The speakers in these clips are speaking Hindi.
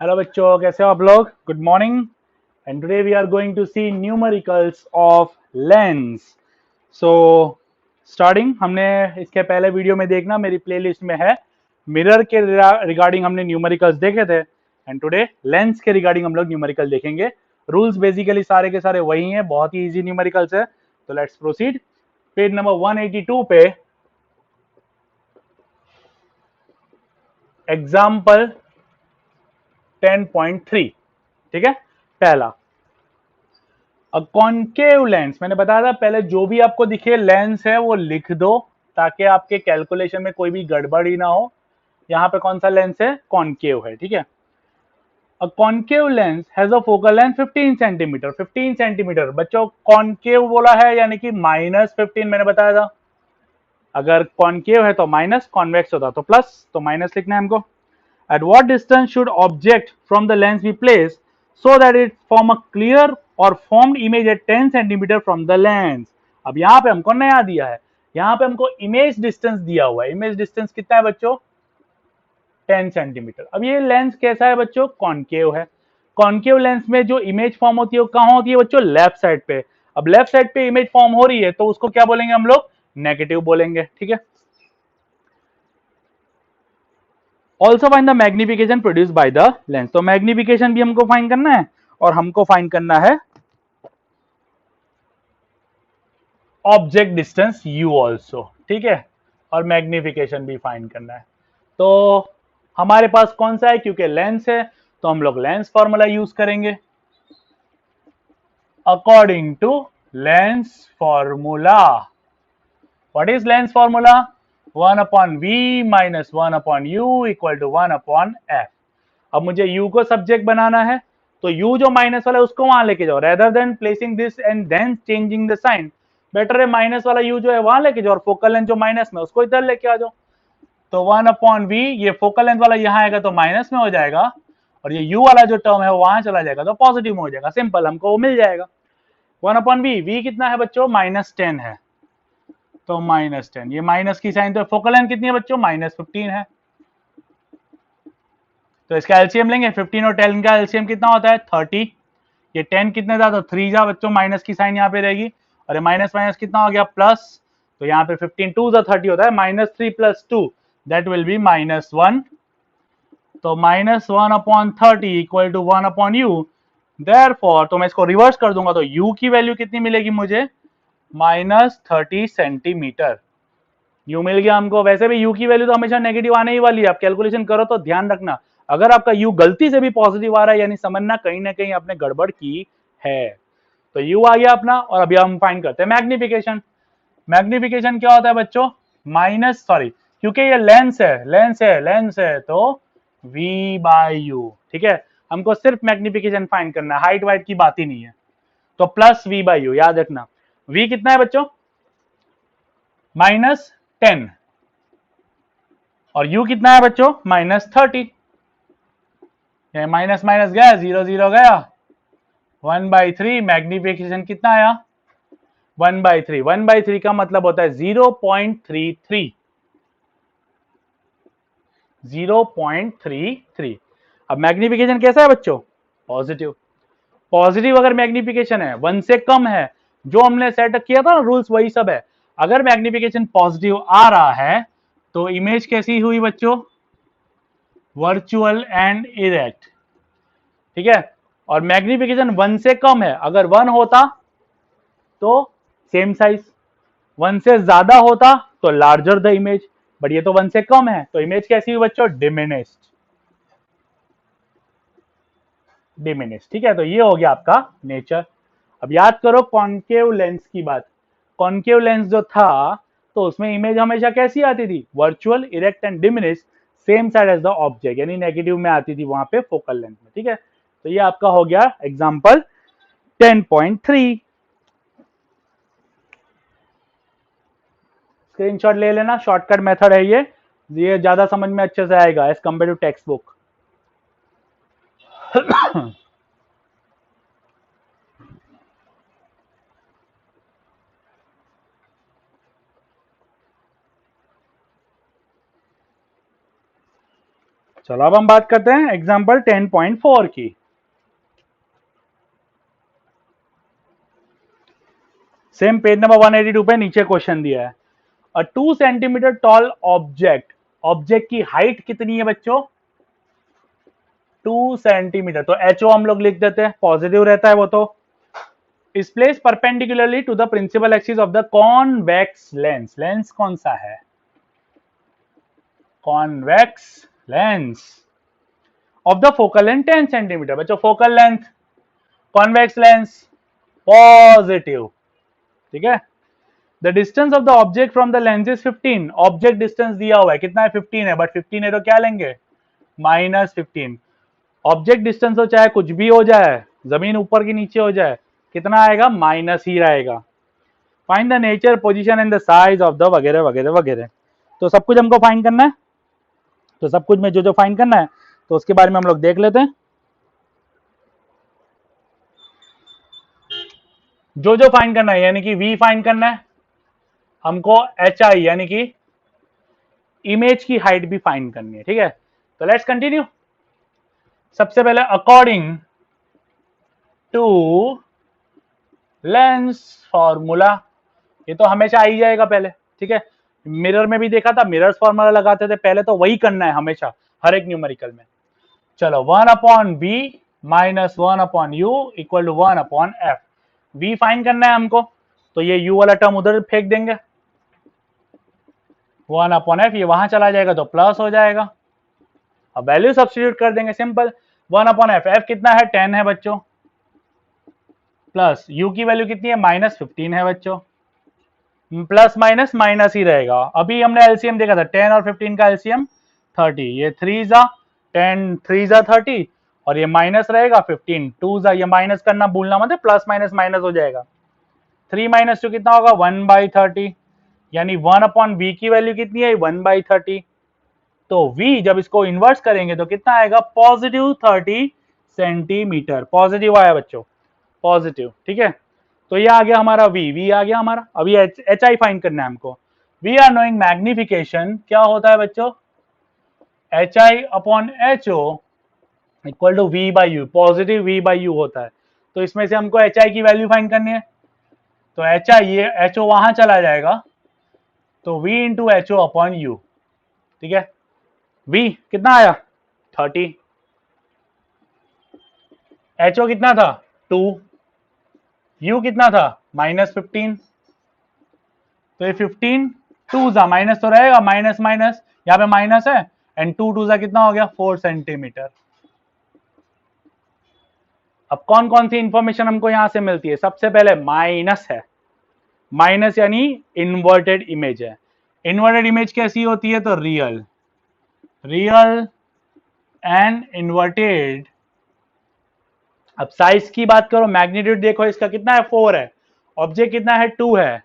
हेलो बच्चों, कैसे हो आप लोग? Good morning. And today we are going to see numericals of lens. So starting हमने इसके पहले वीडियो में देखना, मेरी प्लेलिस्ट में है। मिरर के रिगार्डिंग हमने न्यूमेरिकल्स देखे थे एंड टुडे लेंस के रिगार्डिंग हम लोग न्यूमेरिकल देखेंगे। रूल्स बेसिकली सारे के सारे वही हैं, बहुत ही इजी न्यूमेरिकल्स है। तो लेट्स प्रोसीड। पेज नंबर 182 पे एग्जाम्पल 10.3, ठीक है। पहला, अ कॉन्केव लेंस, मैंने बताया था पहले जो भी आपको दिखे लेंस है वो लिख दो ताकि आपके कैलकुलेशन में कोई भी गड़बड़ी ना हो। यहाँ पे कौन सा लेंस है? कॉन्केव है, ठीक है। A concave lens has a focal length 15 centimetre. 15 centimetre बच्चों, कॉन्केव बोला है यानी कि -15 मैंने बताया था। अगर कॉन्केव है तो माइनस, कॉन्वेक्स होता तो प्लस, तो माइनस लिखना है हमको। At what distance should object from the lens be placed so that it form a clear or formed image at 10 centimeter from the lens? अब यहाँ पे हमको नया दिया है, यहाँ पे हमको इमेज डिस्टेंस दिया हुआ है। इमेज डिस्टेंस कितना है बच्चों? 10 सेंटीमीटर। अब ये लेंस कैसा है बच्चों? कॉन्केव है। कॉन्केव लेंस में जो इमेज फॉर्म होती है वो कहाँ होती है बच्चों? लेफ्ट साइड पे। अब लेफ्ट साइड पे इमेज फॉर्म हो रही है तो उसको क्या बोलेंगे हम लोग? नेगेटिव बोलेंगे, ठीक है। Also find the magnification produce by the lens. तो मैग्निफिकेशन भी हमको फाइंड करना है और हमको फाइंड करना है ऑब्जेक्ट डिस्टेंस u ऑल्सो, ठीक है। और मैग्निफिकेशन भी फाइंड करना है। तो हमारे पास कौन सा है? क्योंकि लेंस है तो हम लोग लेंस फॉर्मूला यूज करेंगे। According to lens formula, what is lens formula? 1/v minus 1/u equal to 1/f। अब मुझे u को सब्जेक्ट बनाना है तो u जो माइनस वाला है उसको वहां लेके जाओ, rather than placing this and then changing the sign. Better है माइनस वाला u जो है वहां लेके जाओ और फोकल लेंथ जो माइनस में उसको इधर लेके आ जाओ। तो 1/v, ये फोकल लेंथ वाला यहाँ आएगा तो माइनस में हो जाएगा और ये u वाला जो टर्म है वो वहां चला जाएगा तो पॉजिटिव में हो जाएगा। सिंपल, हमको वो मिल जाएगा। 1/v, v कितना है बच्चों? -10 है तो -10, ये माइनस की साइन, तो फोकल लेंथ कितनी है बच्चों? -15 है। तो इसका एलसीएम लेंगे, 15 और 10 का एलसीएम कितना होता है? 30। ये 10 कितने था? तो 3 जा बच्चों, माइनस की साइन यहाँ पे रहेगी और ये माइनस माइनस कितना हो गया? प्लस। तो यहाँ पे 15 2 जा 30 होता है, -3 + 2 दैट विल बी -1। तो -1/30 इक्वल टू 1/u। देयरफॉर, तो मैं इसको रिवर्स कर दूंगा तो u की वैल्यू कितनी मिलेगी मुझे? -30 सेंटीमीटर। यू मिल गया हमको। वैसे भी यू की वैल्यू तो हमेशा नेगेटिव आने ही वाली है, आप कैलकुलेशन करो तो ध्यान रखना। अगर आपका यू गलती से भी पॉजिटिव आ रहा है यानी समझना कहीं ना कहीं आपने गड़बड़ की है। तो यू आ गया अपना और अभी हम फाइंड करते हैं मैग्निफिकेशन। मैग्निफिकेशन क्या होता है बच्चों? माइनस, सॉरी, क्योंकि ये लेंस है, लेंस है तो v/u, ठीक है। हमको सिर्फ मैग्निफिकेशन फाइंड करना है, हाइट वाइट की बात ही नहीं है। तो प्लस v/u, याद रखना। v कितना है बच्चों? -10 और u कितना है बच्चों? -30। माइनस माइनस गया, 0 0 गया, 1/3। मैग्निफिकेशन कितना आया? 1/3। 1/3 का मतलब होता है 0.33। 0.33। अब मैग्निफिकेशन कैसा है बच्चों? पॉजिटिव। पॉजिटिव अगर मैग्निफिकेशन है, 1 से कम है, जो हमने सेट किया था ना रूल्स वही सब है। अगर मैग्निफिकेशन पॉजिटिव आ रहा है तो इमेज कैसी हुई बच्चों? वर्चुअल एंड इरेक्ट, ठीक है। और मैग्निफिकेशन 1 से कम है, अगर 1 होता तो सेम साइज, 1 से ज्यादा होता तो लार्जर द इमेज, बट ये तो 1 से कम है तो इमेज कैसी हुई बच्चों? डिमिनिश्ड। डिमिनिश्ड, ठीक है। तो ये हो गया आपका नेचर। अब याद करो कॉन्केव लेंस की बात। कॉन्केव लेंस जो था तो उसमें इमेज हमेशा कैसी आती थी? Virtual, erect and diminished, same side as the object, यानी नेगेटिव में आती थी वहां पे फोकल लेंथ में, ठीक है। तो ये आपका हो गया एग्जांपल 10.3। स्क्रीनशॉट ले लेना, शॉर्टकट मेथड है ये ज्यादा समझ में अच्छे से आएगा as compare to text book. चलो अब हम बात करते हैं एग्जाम्पल 10.4 की। सेम पेज नंबर 182 पे नीचे क्वेश्चन दिया है। अ 2 सेंटीमीटर टॉल ऑब्जेक्ट, ऑब्जेक्ट की हाइट कितनी है बच्चों? 2 सेंटीमीटर। तो एचओ हम लोग लिख देते हैं, पॉजिटिव रहता है वो तो। Is place perpendicularly to the principal axis of the convex lens. Lens कौन सा है? Convex lens of the focal length 10 centimetre. बच्चों focal length, convex lens positive, ठीक है। The distance of the object from the lens is 15। Object distance दिया हुआ है, कितना है? 15 है, बट 15 है तो क्या लेंगे? -15। ऑब्जेक्ट डिस्टेंस हो चाहे कुछ भी हो जाए, जमीन ऊपर की नीचे हो जाए, कितना आएगा? माइनस ही रहेगा। Find the nature, position and the size of the वगैरह वगैरह वगैरह। तो सब कुछ हमको फाइंड करना है। तो सब कुछ में जो जो फाइंड करना है तो उसके बारे में हम लोग देख लेते हैं। जो जो फाइंड करना है, यानी कि वी फाइंड करना है हमको, एच आई यानी कि इमेज की हाइट भी फाइंड करनी है, ठीक है। तो लेट्स कंटिन्यू। सबसे पहले अकॉर्डिंग टू लेंस फॉर्मूला, ये तो हमेशा आ ही जाएगा पहले, ठीक है। मिरर में भी देखा था, मिरर्स फॉर्मूला लगाते थे पहले, तो वही करना है हमेशा हर एक न्यूमेरिकल में। चलो 1/b minus 1/u equal to 1/f। v find करना है हमको, तो ये u वाला टर्म उधर फेंक देंगे, 1/f ये वहां चला जाएगा तो प्लस हो जाएगा। अब वैल्यू सब्स्टिट्यूट कर देंगे, सिंपल। 1/f, f कितना है? 10 है बच्चों, प्लस u की वैल्यू कितनी है? -15 है बच्चों। प्लस माइनस माइनस ही रहेगा। अभी हमने एलसीएम देखा था, 10 और 15 का एलसीएम 30। ये 3 जा 10, 3 जा 30, और ये माइनस रहेगा 15, 2 जा, ये माइनस करना भूलना मत है, प्लस माइनस माइनस हो जाएगा। 3 माइनस 2 कितना होगा? 1/30, यानी 1/b की वैल्यू कितनी है? 1/30। तो v जब इसको इन्वर्स करेंगे तो कितना आएगा? Positive 30 centimetre. पॉजिटिव आया बच्चों, पॉजिटिव, ठीक है। तो ये आ गया हमारा v आ गया हमारा। अभी एच आई फाइंड करना है हमको। वी आर नोइंग मैग्निफिकेशन क्या होता है बच्चों? H I upon H O equal to V by U, positive v by U होता है। तो इसमें से हमको एच आई की वैल्यू फाइंड करनी है। तो एच आई, ये एच ओ वहां चला जाएगा, तो v into H O upon U, ठीक है। v कितना आया? 30। एच ओ कितना था? 2। u कितना था? -15। तो ये 15, 2 जा माइनस तो रहेगा, माइनस माइनस यहाँ पे माइनस है, एंड 2 2 जा कितना हो गया? 4 सेंटीमीटर। अब कौन कौन सी इंफॉर्मेशन हमको यहां से मिलती है? सबसे पहले माइनस है, माइनस यानी इन्वर्टेड इमेज है। इन्वर्टेड इमेज कैसी होती है? तो रियल, रियल एंड इन्वर्टेड। अब साइज की बात करो, मैग्नीट्यूड देखो, इसका कितना है? 4 है। ऑब्जेक्ट कितना है? 2 है।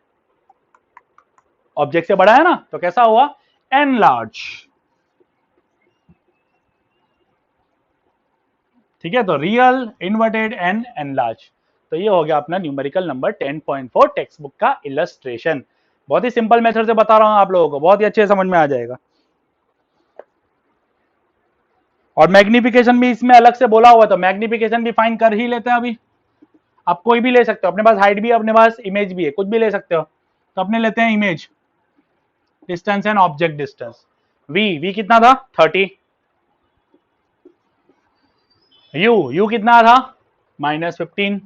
ऑब्जेक्ट से बड़ा है ना, तो कैसा हुआ? एन लार्ज, ठीक है। तो रियल, इन्वर्टेड एंड एनलार्ज। तो ये हो गया अपना न्यूमेरिकल नंबर 10.4 टेक्स्ट बुक का इलस्ट्रेशन। बहुत ही सिंपल मेथड से बता रहा हूं आप लोगों को, बहुत ही अच्छे समझ में आ जाएगा। और मैग्निफिकेशन भी इसमें अलग से बोला हुआ, तो मैग्निफिकेशन भी फाइन कर ही लेते हैं अभी। आप कोई भी ले सकते हो, अपने पास हाइट भी है, अपने पास इमेज भी है, कुछ भी ले सकते हो। तो अपने लेते हैं image distance and object distance. V कितना था? 30। यू कितना था? -15।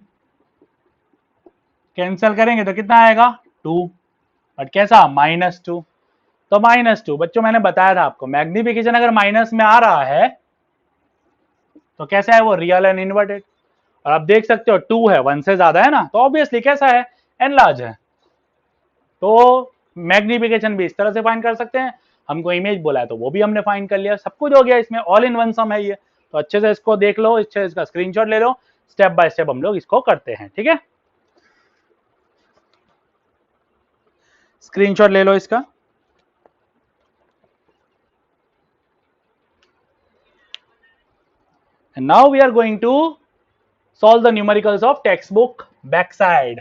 कैंसिल करेंगे तो कितना आएगा? 2। बट कैसा? -2। तो -2 बच्चों, मैंने बताया था आपको, मैग्निफिकेशन अगर माइनस में आ रहा है तो कैसा है वो? Real and inverted. और आप देख सकते हो 2 है, 1 से ज्यादा है ना, तो ऑब्वियसली कैसा है? एनलार्ज है। तो मैग्निफिकेशन भी इस तरह से फाइंड कर सकते हैं। हमको इमेज बोला है तो वो भी हमने फाइंड कर लिया, सब कुछ हो गया इसमें, ऑल इन वन सम है ये। तो अच्छे से इसको देख लो, अच्छे से इसका स्क्रीनशॉट ले लो, स्टेप बाय स्टेप हम लोग इसको करते हैं, ठीक है। स्क्रीनशॉट ले लो इसका। And now we are going to solve the numericals of textbook backside.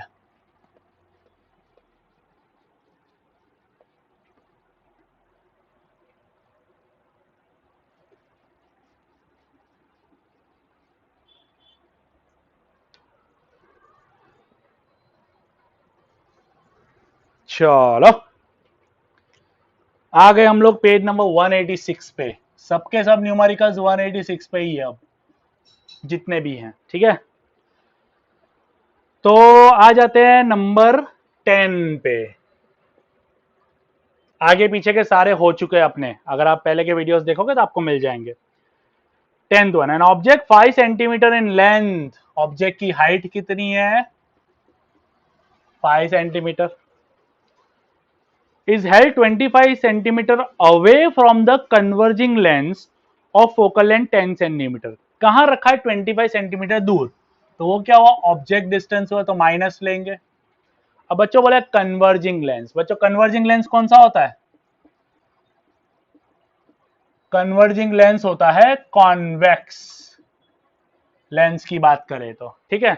चलो आ गए हम लोग पेज नंबर 186 पे। सबके सब न्यूमेरिकल्स 186 पे ही है अब, जितने भी हैं, ठीक है। तो आ जाते हैं नंबर 10 पे। आगे पीछे के सारे हो चुके हैं अपने, अगर आप पहले के वीडियोस देखोगे तो आपको मिल जाएंगे। 10th one, an object 5 centimetre in length, object की हाइट कितनी है? 5 centimetre, is held 25 centimetre away from the converging lens of focal length 10 centimetre. कहां रखा है? 25 सेंटीमीटर दूर। तो वो क्या हुआ? ऑब्जेक्ट डिस्टेंस हुआ, तो माइनस लेंगे। अब बच्चों बोले कन्वर्जिंग लेंस। बच्चों कन्वर्जिंग लेंस कौन सा होता है? कन्वर्जिंग लेंस होता है कॉन्वेक्स लेंस की बात करें तो, ठीक है।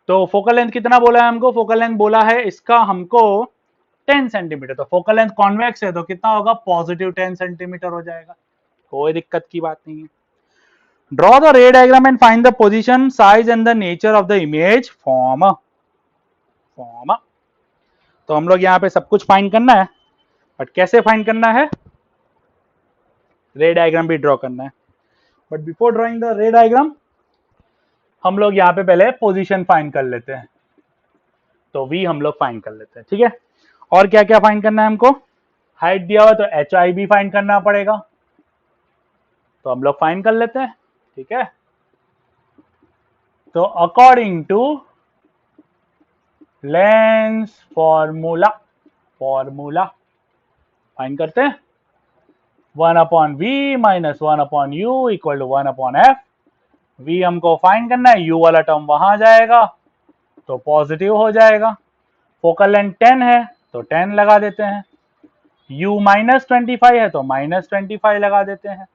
तो फोकल लेंथ कितना बोला है हमको? फोकल लेंथ बोला है इसका हमको 10 सेंटीमीटर। तो फोकल लेंथ कॉन्वेक्स है तो कितना होगा? पॉजिटिव 10 सेंटीमीटर हो जाएगा, कोई दिक्कत की बात नहीं है। ड्रॉ द रे diagram and find the position, size and the nature of the image form. तो हम लोग यहाँ पे सब कुछ फाइंड करना है, बट कैसे फाइंड करना है? रे डायग्राम भी ड्रॉ करना है, बट बिफोर ड्रॉइंग द रे डायग्राम हम लोग यहाँ पे पहले पोजीशन फाइंड कर लेते हैं। तो वी हम लोग फाइंड कर लेते हैं, ठीक है। और क्या क्या फाइंड करना है हमको? हाइट दिया हुआ तो एच आई भी फाइंड करना पड़ेगा, तो हम लोग फाइंड कर लेते हैं, ठीक है। तो according to lens formula find करते हैं। 1/v minus 1/u equal to 1/f। v हमको फाइंड करना है, u वाला टर्म वहां जाएगा तो पॉजिटिव हो जाएगा। फोकल लेंथ 10 है तो 10 लगा देते हैं। u माइनस 25 है तो माइनस 25 लगा देते हैं।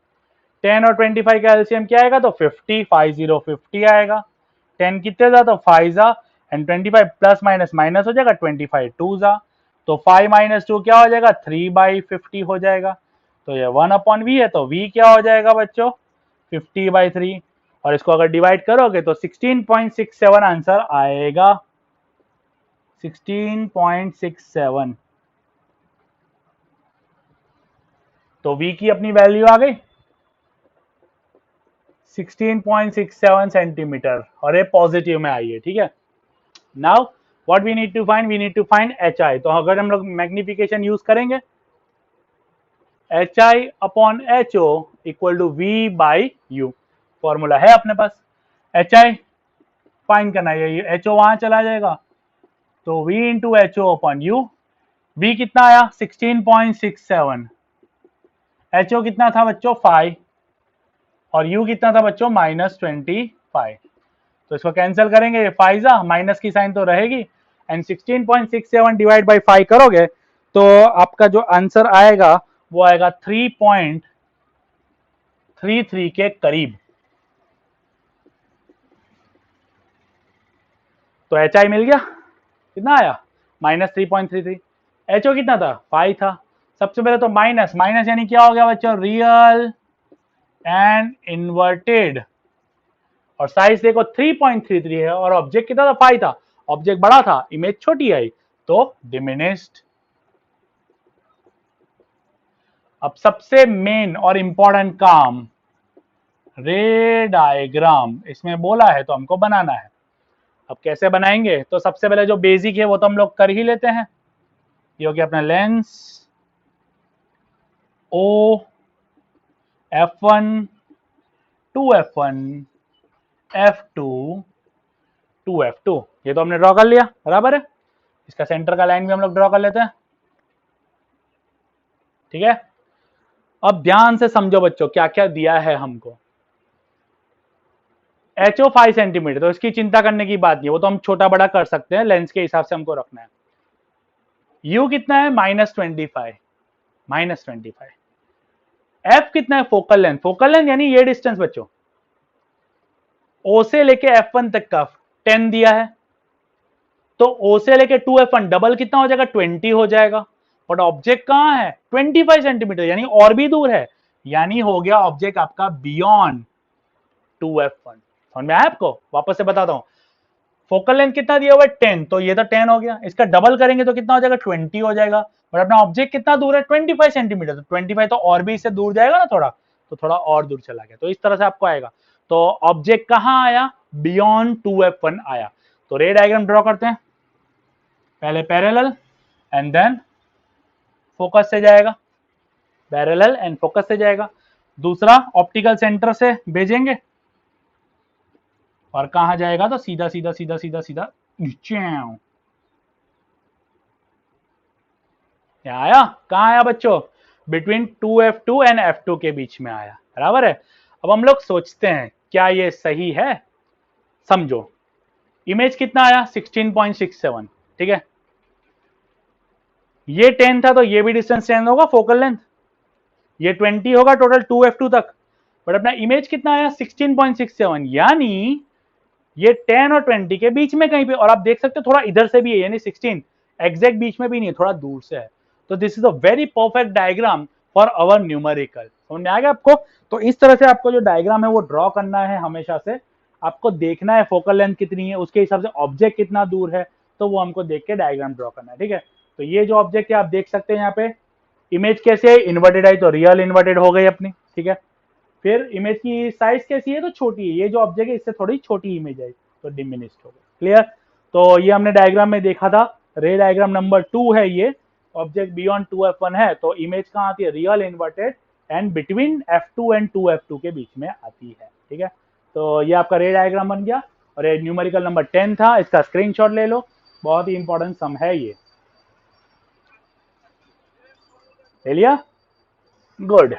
10 और 25 का एलसीएम क्या आएगा? तो 50, 50 आएगा। 10 कितने जा? तो 5 जा, एंड 25 प्लस माइनस माइनस हो जाएगा, 25 2 जा, तो 5 माइनस 2 क्या हो जाएगा? 3/50 हो जाएगा। तो ये 1/v है, तो v क्या हो जाएगा बच्चों? 50/3। और इसको अगर डिवाइड करोगे तो 16.67 आंसर आएगा, 16.67। तो v की अपनी वैल्यू आ गई 16.67 सेंटीमीटर, और ये पॉजिटिव में आई है, ठीक है। Now what we need to find? We need to find H I. तो अगर हम लोग मैग्निफिकेशन यूज करेंगे, H I upon H O equal to V by U, formula है अपने पास। एच आई फाइंड करना है, ये एच ओ वहां चला जाएगा, तो v into H O upon U. v कितना आया? 16.67। एच ओ कितना था बच्चों? 5, और u कितना था बच्चों? -25। तो इसको कैंसिल करेंगे, ये 5 जा, माइनस की साइन तो रहेगी, एंड 16.67 डिवाइड बाई 5 करोगे तो आपका जो आंसर आएगा वो आएगा 3.33 के करीब। तो एच आई मिल गया, कितना आया? -3.33। एच ओ कितना था? 5 था। सबसे पहले तो माइनस माइनस यानी क्या हो गया बच्चों? Real and inverted. और साइज देखो 3.33 है, और ऑब्जेक्ट कितना था? 5 था। ऑब्जेक्ट बड़ा था, इमेज छोटी आई, तो डिमिनिस्ड। अब सबसे मेन और इंपॉर्टेंट काम, रे डायग्राम इसमें बोला है तो हमको बनाना है। अब कैसे बनाएंगे? तो सबसे पहले जो बेसिक है वो तो हम लोग कर ही लेते हैं। ये हो गया अपना लेंस ओ, f1, 2f1, f2, 2f2, ये तो हमने ड्रॉ कर लिया, बराबर है। इसका सेंटर का लाइन भी हम लोग ड्रॉ कर लेते हैं, ठीक है। अब ध्यान से समझो बच्चों, क्या क्या दिया है हमको। HO 5 सेंटीमीटर, तो इसकी चिंता करने की बात नहीं है, वो तो हम छोटा बड़ा कर सकते हैं, लेंस के हिसाब से हमको रखना है। U कितना है? -25। F कितना है? Focal length. फोकल लेंथ यानी ये डिस्टेंस बच्चों, O से लेके F1 तक का 10 दिया है, तो O से लेके 2F1 डबल कितना हो जाएगा? 20 हो जाएगा। बट ऑब्जेक्ट कहां है? 25 सेंटीमीटर, यानी और भी दूर है, यानी हो गया ऑब्जेक्ट आपका बियॉन्ड 2F1। समझ में आया आपको? वापस से बताता हूं, फोकल लेंथ कितना दिया हुआ है 10, तो ये तो 10 हो गया, इसका डबल करेंगे तो कितना हो जाएगा 20 हो जाएगा। और अपना ऑब्जेक्ट कितना दूर है 25 सेंटीमीटर, तो 25 तो और भी इससे दूर जाएगा ना थोड़ा, तो थोड़ा और दूर चला गया, तो इस तरह से आपको आएगा। तो ऑब्जेक्ट कहां आया, बियॉन्ड 2f1 आया। तो रे डायग्राम ड्रॉ करते हैं, पहले पैरेलल एंड देन फोकस से जाएगा, पैरेलल एंड फोकस से जाएगा। दूसरा ऑप्टिकल सेंटर से भेजेंगे और कहां जाएगा, तो सीधा सीधा सीधा सीधा सीधा नीचे आया। कहां आया बच्चों, बिटवीन 2f2 एंड f2 के बीच में आया, बराबर है। अब हम लोग सोचते हैं क्या ये सही है, समझो इमेज कितना आया 16.67, ठीक है, ये 10 था तो ये भी डिस्टेंस 10 होगा फोकल लेंथ, ये 20 होगा टोटल 2f2 तक, बट अपना इमेज कितना आया 16.67, यानी ये 10 और 20 के बीच में कहीं पे, और आप देख सकते हो थोड़ा इधर से भी है, यानी 16 एग्जैक्ट बीच में भी नहीं है, थोड़ा दूर से है। तो this is a very perfect diagram for our numerical, समझ में आ गया आपको। तो इस तरह से आपको जो डायग्राम है वो ड्रॉ करना है हमेशा से, आपको देखना है फोकल लेंथ कितनी है, उसके हिसाब से ऑब्जेक्ट कितना दूर है, तो वो हमको देख के डायग्राम ड्रॉ करना है, ठीक है। तो ये जो ऑब्जेक्ट है आप देख सकते हैं यहाँ पे, इमेज कैसे है इन्वर्टेड आई, तो रियल इन्वर्टेड हो गई अपनी, ठीक है। फिर इमेज की साइज कैसी है, तो छोटी है, ये जो ऑब्जेक्ट है इससे थोड़ी छोटी इमेज है, तो डिमिनिश्ड हो गई, क्लियर। तो ये हमने डायग्राम में देखा था, रे डायग्राम नंबर 2 है ये, ऑब्जेक्ट बियॉन्ड 2f1 है, तो इमेज कहाँ आती है real inverted and between f2 and 2f2 के बीच में आती है, ठीक है। तो ये आपका रे डायग्राम बन गया, और ये न्यूमेरिकल नंबर 10 था, इसका स्क्रीनशॉट ले लो, बहुत ही इंपॉर्टेंट सम है ये, ले लिया, गुड।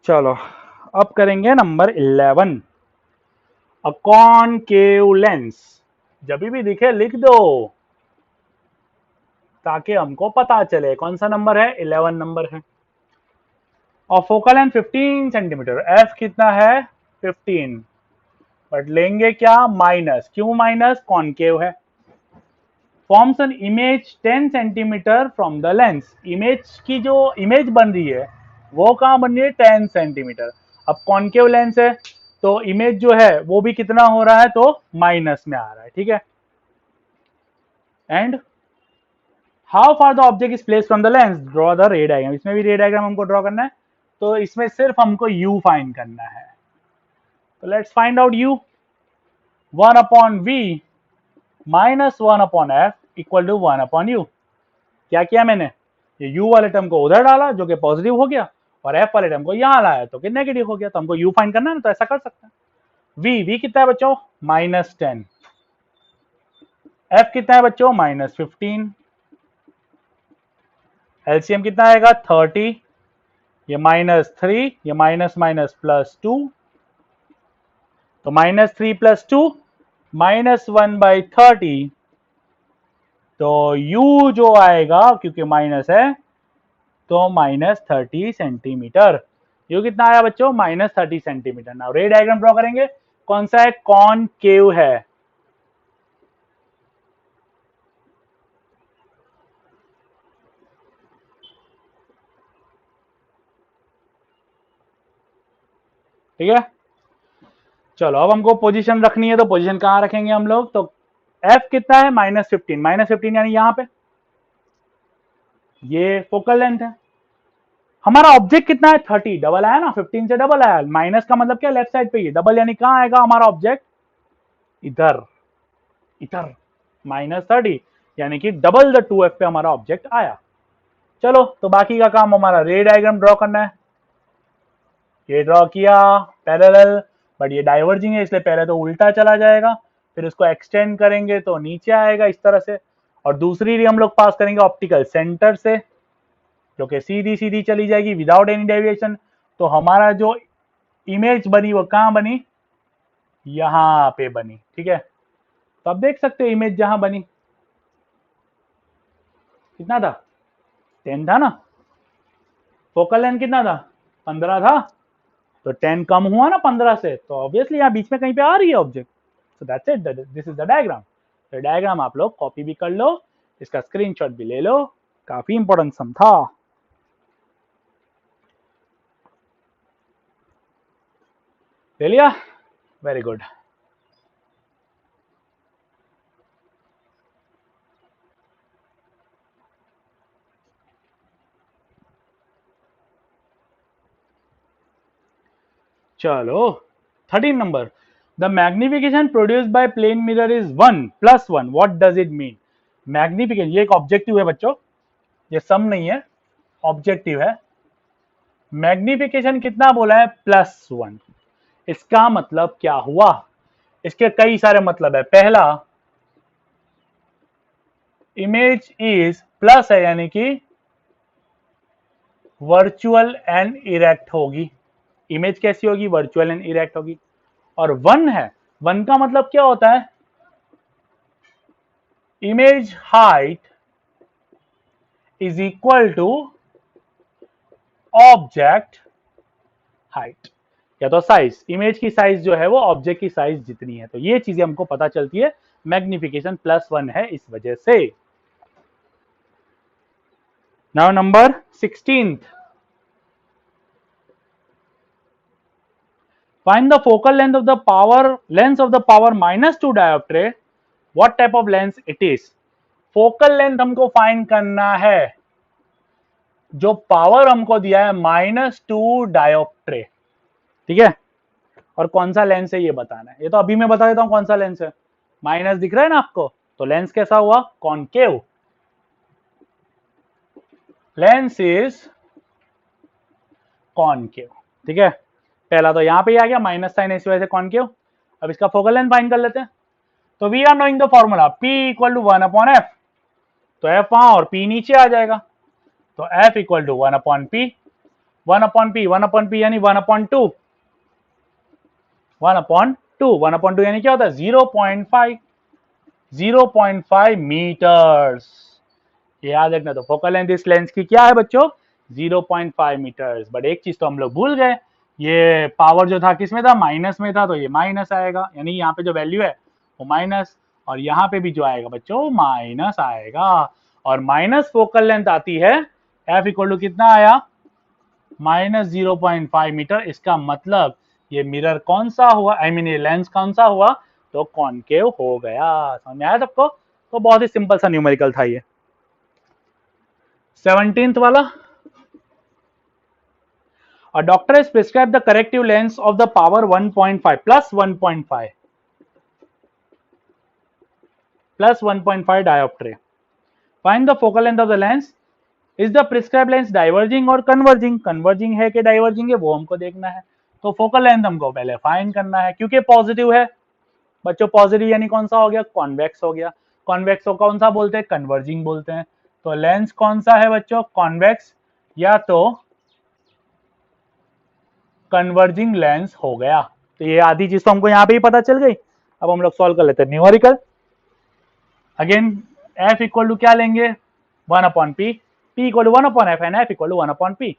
चलो अब करेंगे नंबर 11, अ कॉनकेव लेंस, जब भी दिखे लिख दो ताकि हमको पता चले कौन सा नंबर है, 11 नंबर है। और फोकल लेंथ 15 सेंटीमीटर, एफ कितना है 15, बट लेंगे क्या माइनस, क्यों माइनस, कॉनकेव है। Forms an image 10 centimetre from the lens, image की जो इमेज बन रही है वो कहां बन रही है 10 सेंटीमीटर। अब कॉनकेव लेंस है तो इमेज जो है वो भी कितना हो रहा है, तो माइनस में आ रहा है, ठीक है। And how far the object is place from the lens, draw the रे डायग्राम, इसमें भी रे डायग्राम हमको ड्रॉ करना है, तो इसमें सिर्फ हमको u फाइंड करना है। तो let's find out u, 1 upon v minus 1 upon F equal to 1 upon U. क्या किया मैंने, ये u वाले टर्म को उधर डाला जो कि पॉजिटिव हो गया, और f वाले टर्म को यहां लाया तो कि नेगेटिव हो गया, तो हमको u फाइंड करना है ना, तो ऐसा कर सकते हैं। v कितना है बच्चों -10, f कितना है बच्चों -15, एलसीएम कितना आएगा 30, ये -3, ये माइनस माइनस +2, तो -3 + 2 -1/30, तो u जो आएगा क्योंकि माइनस है तो -30 सेंटीमीटर। यू कितना आया बच्चों -30 सेंटीमीटर। नाउ रे डायग्राम ड्रॉ करेंगे, कौन सा है, कॉनकेव है, ठीक है। चलो अब हमको पोजीशन रखनी है, तो पोजीशन कहां रखेंगे हम लोग, तो f कितना है -15, -15 यानी यहां पे, ये फोकल लेंथ है। हमारा ऑब्जेक्ट कितना है 30, डबल आया ना, 15 से डबल आया, माइनस का मतलब क्या लेफ्ट साइड पे, ये डबल यानी कहां आएगा हमारा ऑब्जेक्ट, इधर, इधर -30, यानी कि डबल द 2f पे हमारा ऑब्जेक्ट आया। चलो तो बाकी का काम हमारा रे डायग्राम ड्रॉ करना है, ये ड्रॉ किया पैरेलल, बट ये डाइवर्जिंग है इसलिए पहले तो उल्टा चला जाएगा, फिर उसको एक्सटेंड करेंगे तो नीचे आएगा इस तरह से, और दूसरी रे हम लोग पास करेंगे ऑप्टिकल सेंटर से जो कि सीधी सीधी चली जाएगी विदाउट एनी डेविएशन। तो हमारा जो इमेज बनी वो कहां बनी, यहां पे बनी, ठीक है। तो आप देख सकते हो इमेज जहां बनी कितना था 10 था ना, फोकल लेंथ कितना था, 15 था, तो 10 कम हुआ ना 15 से, तो ऑब्वियसली यहाँ बीच में कहीं पे आ रही है object. So that's it, this is the diagram. तो डायग्राम आप लोग कॉपी भी कर लो, इसका स्क्रीनशॉट भी ले लो, काफी इंपॉर्टेंट सम था। ले लिया, वेरी गुड। चलो 13 number, the magnification produced by plane mirror is 1+1, what does it mean. Magnification ये एक ऑब्जेक्टिव है बच्चों, ये सम नहीं है, ऑब्जेक्टिव है। मैग्निफिकेशन कितना बोला है, +1। इसका मतलब क्या हुआ, इसके कई सारे मतलब है। पहला, इमेज इज प्लस है, यानी कि वर्चुअल एंड इरेक्ट होगी। इमेज कैसी होगी, वर्चुअल एंड इरेक्ट होगी। और 1 है, 1 का मतलब क्या होता है, image height is equal to object height, या तो साइज, इमेज की साइज जो है वो ऑब्जेक्ट की साइज जितनी है। तो ये चीजें हमको पता चलती है, मैग्निफिकेशन +1 है इस वजह से। Now number 16th, find the focal length of the power -2 diopter, what type of lens it is। Focal length हमको फाइंड करना है, जो पावर हमको दिया है -2 डायोप्ट्रे, ठीक है। और कौन सा लेंस है ये बताना है, ये तो अभी मैं बता देता हूं कौन सा लेंस है। माइनस दिख रहा है ना आपको, तो लेंस कैसा हुआ, कॉनकेव। लेंस इज कॉनकेव, ठीक है। पहला तो यहां पे ही आ गया, माइनस साइन इस वजह से कॉनकेव। अब इसका फोकल लेंथ फाइंड कर लेते हैं। तो we are knowing the formula, P = 1/f, तो f वहां और P नीचे आ जाएगा। तो f = 1/p, 1/p यानी 1/2, 1/2 यानी क्या होता है, 0.5 मीटर्स। ये याद रखना। तो फोकल लेंथ इस लेंस की क्या है बच्चों, 0.5 मीटर्स। बट एक चीज तो हम लोग भूल गए, ये पावर जो था किस में था, माइनस में था, तो ये माइनस आएगा, यानी यहाँ पे जो वैल्यू है वो माइनस, और यहाँ पे भी जो आएगा बच्चों माइनस आएगा। और माइनस फोकल लेंथ आती है, f = कितना आया, -0.5 मीटर। इसका मतलब ये मिरर कौन सा हुआ, ये लेंस कौन सा हुआ, तो कॉनकेव हो गया। समझ में आया सबको। तो बहुत ही सिंपल सा न्यूमेरिकल था ये। 17th वाला, a doctor has prescribed the corrective lens of the power 1.5 plus 1.5 diopter. Find the focal length of the lens. Is the prescribed lens diverging or converging? Converging है कि diverging है वो हमको देखना है। तो फोकल लेंथ हमको पहले फाइंड करना है, क्योंकि पॉजिटिव है बच्चों। पॉजिटिव यानी कौन सा हो गया, कॉन्वेक्स हो गया। कॉन्वेक्स को कौन सा बोलते हैं, कन्वर्जिंग बोलते हैं। तो लेंस कौन सा है बच्चों, कॉन्वेक्स या तो कन्वर्जिंग लेंस हो गया। तो ये आधी चीज तो हमको यहाँ पे ही पता चल गई। अब हम लोग सॉल्व कर लेते हैं न्यूमेरिकल। अगेन f = क्या लेंगे, 1/p, p = 1/f and f = 1/p।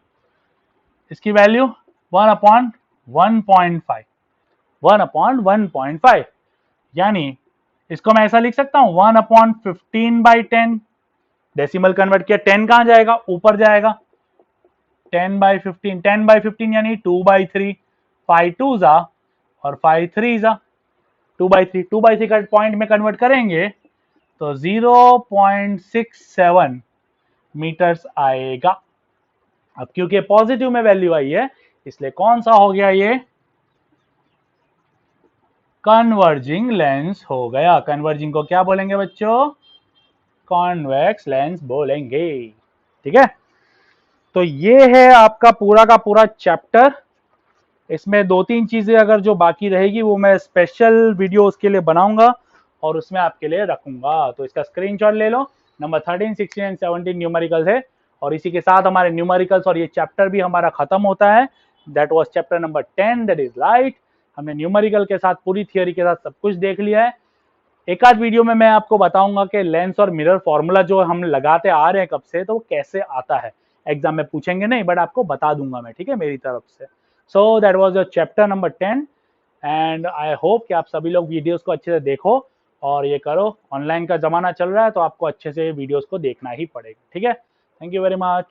इसकी वैल्यू 1/1.5, 1/1.5, यानी इसको मैं ऐसा लिख सकता हूं 1/15/10। डेसिमल कन्वर्ट किया, 10 कहां जाएगा, ऊपर जाएगा, 10/15, 10/15 यानी 2/3, 5 2 जा और 5 3 जा, 2/3, 2/3 का पॉइंट में कन्वर्ट करेंगे तो 0.67 मीटर्स आएगा। अब क्योंकि पॉजिटिव में वैल्यू आई है, इसलिए कौन सा हो गया, ये कन्वर्जिंग लेंस हो गया। कन्वर्जिंग को क्या बोलेंगे बच्चों, कॉन्वेक्स लेंस बोलेंगे, ठीक है। तो ये है आपका पूरा का पूरा चैप्टर। इसमें 2-3 चीजें अगर जो बाकी रहेगी वो मैं स्पेशल वीडियो उसके लिए बनाऊंगा और उसमें आपके लिए रखूंगा। तो इसका स्क्रीनशॉट ले लो। नंबर 13, 16 एंड 17 न्यूमेरिकल्स है, और इसी के साथ हमारे न्यूमेरिकल्स और ये चैप्टर भी हमारा खत्म होता है। That was chapter number 10, that is light. हमने न्यूमेरिकल के साथ पूरी थियोरी के साथ सब कुछ देख लिया है। एक आध वीडियो में मैं आपको बताऊंगा कि लेंस और मिरर फॉर्मूला जो हम लगाते आ रहे हैं कब से, तो वो कैसे आता है। एग्जाम में पूछेंगे नहीं, बट आपको बता दूंगा मैं, ठीक है, मेरी तरफ से। So that was the chapter number 10, and I hope कि आप सभी लोग वीडियोस को अच्छे से देखो और ये करो। ऑनलाइन का ज़माना चल रहा है तो आपको अच्छे से वीडियोस को देखना ही पड़ेगा, ठीक है। Thank you very much.